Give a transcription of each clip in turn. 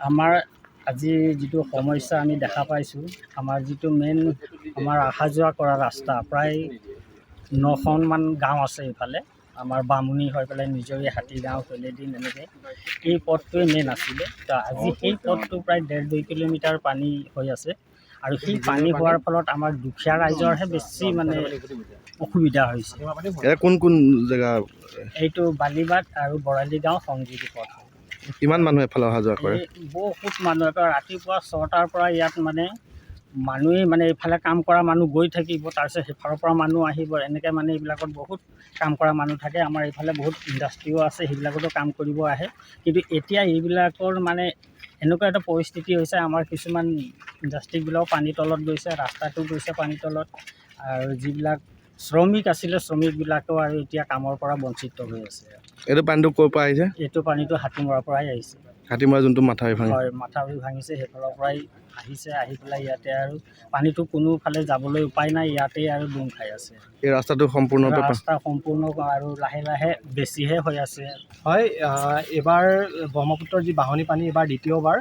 আমাৰ আজি যিটো সমস্যা আমি দেখা পাইছোঁ, আমাৰ যিটো মেইন আমাৰ অহা যোৱা কৰা ৰাস্তা প্ৰায় 9খনমান গাঁও আছে এইফালে। আমাৰ বামুণী হৈ পেলাই নিজৰি হাতীগাঁও কলেদিন এনেকৈ এই পথটোৱে মেইন আছিলে। তো আজি সেই পথটো প্ৰায় 1.5-2 কিলোমিটাৰ পানী হৈ আছে আৰু সেই পানী হোৱাৰ ফলত আমাৰ দুখীয়া ৰাইজৰহে বেছি মানে অসুবিধা হৈছে। কোন কোন জেগা? এইটো বালিবাট আৰু বৰালি গাঁও সংযোগী পথ। কিমান মানুহ এফালে অহা যোৱা কৰে? বহুত মানুহ ৰাতিপুৱা 6টাৰ পৰা ইয়াত মানে মানুহে মানে এইফালে কাম কৰা মানুহ গৈ থাকিব, তাৰপিছত সিফালৰ পৰা মানুহ আহিব, এনেকৈ মানে এইবিলাকত বহুত কাম কৰা মানুহ থাকে। আমাৰ এইফালে বহুত ইণ্ডাষ্ট্ৰিও আছে, সেইবিলাকতো কাম কৰিব আহে। কিন্তু এতিয়া এইবিলাকৰ মানে এনেকুৱা এটা পৰিস্থিতি হৈছে, আমাৰ কিছুমান ইণ্ডাষ্ট্ৰিবিলাকো পানীৰ তলত গৈছে, ৰাস্তাটো গৈছে পানীৰ তলত, আৰু যিবিলাক শ্ৰমিক আছিলে শ্ৰমিকবিলাকেও আৰু এতিয়া কামৰ পৰা বঞ্চিত হৈ আছে। এইটো পানীটো ক'ৰ পৰা আহিছে? এইটো পানীটো হাতীমৰাৰ পৰাই আহিছে। হাতীমৰা যোনটো মাথাউৰি ভাঙে? হয়, মাথাউৰি ভাঙিছে, সেইফালৰ পৰাই আহিছে। আহি পেলাই ইয়াতে আৰু পানীটো কোনোফালে যাবলৈ উপায় নাই, ইয়াতেই আৰু ডুম খাই আছে। এই ৰাস্তাটো সম্পূৰ্ণ আৰু লাহে লাহে বেছিহে হৈ আছে। হয়, এইবাৰ ব্ৰহ্মপুত্ৰৰ যি বাঢ়নি পানী এইবাৰ দ্বিতীয়বাৰ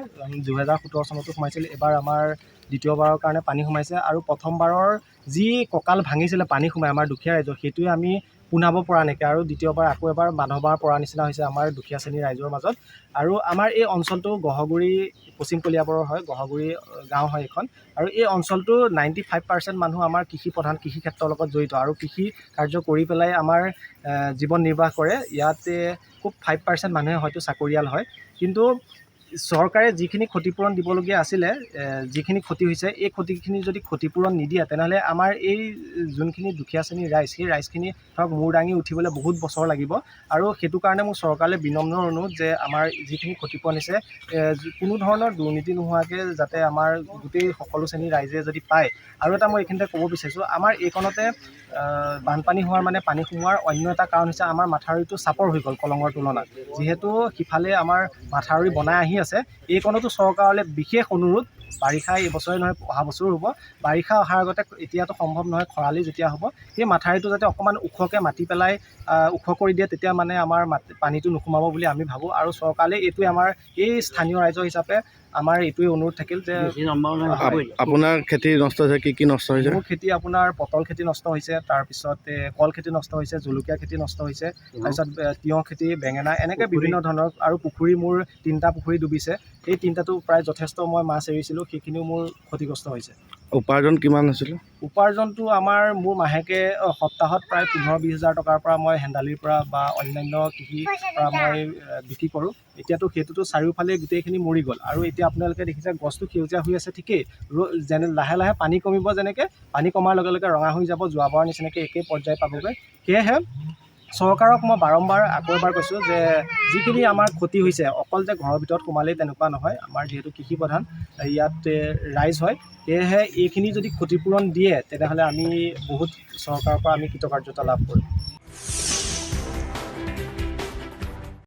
2017 চনতো সোমাইছিল। এইবাৰ আমাৰ দ্বিতীয়বাৰৰ কাৰণে পানী সোমাইছে আৰু প্ৰথমবাৰৰ যি কঁকাল ভাঙিছিলে পানী সোমাই আমাৰ দুখীয়া ৰাইজৰ, সেইটোৱে আমি পোনাব পৰা নাইকিয়া, আৰু দ্বিতীয়বাৰ আকৌ এবাৰ বান্ধবাৰ পৰা নিচিনা হৈছে আমাৰ দুখীয়া শ্ৰেণীৰ ৰাইজৰ মাজত। আৰু আমাৰ এই অঞ্চলটো গহগুৰি পশ্চিম কলিয়াবৰৰ হয়, গহগুৰি গাঁও হয় এইখন। আৰু এই অঞ্চলটো 95% মানুহ আমাৰ কৃষি প্ৰধান, কৃষি ক্ষেত্ৰৰ লগত জড়িত আৰু কৃষি কাৰ্য কৰি পেলাই আমাৰ জীৱন নিৰ্বাহ কৰে। ইয়াতে খুব 5% মানুহে হয়তো চাকৰিয়াল হয়। কিন্তু চৰকাৰে যিখিনি ক্ষতিপূৰণ দিবলগীয়া আছিলে, যিখিনি ক্ষতি হৈছে, এই ক্ষতিখিনি যদি ক্ষতিপূৰণ নিদিয়ে তেনেহ'লে আমাৰ এই যোনখিনি দুখীয়া শ্ৰেণীৰ ৰাইজ, সেই ৰাইজখিনি ধৰক মূৰ দাঙি উঠিবলৈ বহুত বছৰ লাগিব। আৰু সেইটো কাৰণে মোৰ চৰকাৰলৈ বিনম্ৰ অনুৰোধ যে আমাৰ যিখিনি ক্ষতিপূৰণ হৈছে কোনো ধৰণৰ দুৰ্নীতি নোহোৱাকৈ যাতে আমাৰ গোটেই সকলো শ্ৰেণীৰ ৰাইজে যদি পায়। আৰু এটা মই এইখিনিতে ক'ব বিচাৰিছোঁ, আমাৰ এইকণতে বানপানী হোৱাৰ মানে পানী সোমোৱাৰ অন্য এটা কাৰণ হৈছে আমাৰ মাথাউৰিটো চাপৰ হৈ গ'ল কলঙৰ তুলনাত। যিহেতু সিফালে আমাৰ মাথাউৰি বনাই আহি আছে, এইকণতো চৰকাৰলৈ বিশেষ অনুৰোধ, বাৰিষা এইবছৰে নহয় অহা বছৰো হ'ব, বাৰিষা অহাৰ আগতে এতিয়াতো সম্ভৱ নহয়, খৰালি যেতিয়া হ'ব সেই মাথাউৰিটো যাতে অকণমান ওখকৈ মাটি পেলাই ওখ কৰি দিয়ে, তেতিয়া মানে আমাৰ পানীটো নোসোমাব বুলি আমি ভাবোঁ। আৰু চৰকাৰলৈ এইটোৱে আমাৰ এই স্থানীয় ৰাইজ হিচাপে আমাৰ এইটোৱে অনুৰোধ থাকিল যে আপোনাৰ খেতি নষ্ট হৈছে, কি নষ্ট হৈছে? মোৰ খেতি আপোনাৰ পটল খেতি নষ্ট হৈছে, তাৰপিছত কল খেতি নষ্ট হৈছে, জলকীয়া খেতি নষ্ট হৈছে, তাৰপিছত তিয়ঁহ খেতি, বেঙেনা, এনেকৈ বিভিন্ন ধৰণৰ, আৰু পুখুৰী মোৰ 3টা পুখুৰী ডুবিছে। এই 3টাতো প্ৰায় যথেষ্ট মই মাছ এৰিছিলোঁ, সেইখিনিও মোৰ ক্ষতিগ্ৰস্ত হৈছে। উপাৰ্জন কিমান হৈছিলে? উপাৰ্জনটো মোৰ মাহেকে সপ্তাহত প্ৰায় 15-20 হাজাৰ টকাৰ পৰা মই হেন্দালিৰ পৰা বা অন্যান্য কৃষিৰ পৰা মই বিক্ৰী কৰোঁ। এতিয়াতো সেইটোতো চাৰিওফালে গোটেইখিনি মৰি গ'ল, আৰু এতিয়া আপোনালোকে দেখিছে গছটো সেউজীয়া হৈ আছে ঠিকেই, যেনে লাহে লাহে পানী কমিব, যেনেকৈ পানী কমাৰ লগে লগে ৰঙা হৈ যাব, যোৱাবাৰৰ নিচিনাকৈ একেই পৰ্যায় পাবগৈ। সেয়েহে চৰকাৰক মই বাৰম্বাৰ আকৌ এবাৰ কৈছোঁ যে যিখিনি আমাৰ ক্ষতি হৈছে, অকল যে ঘৰৰ ভিতৰত সোমালেই তেনেকুৱা নহয়, আমাৰ যিহেতু কৃষি প্ৰধান ইয়াত ৰাইজ হয়, সেয়েহে এইখিনি যদি ক্ষতিপূৰণ দিয়ে তেনেহ'লে আমি বহুত চৰকাৰৰ পৰা আমি কৃতকাৰ্যতা লাভ কৰিম।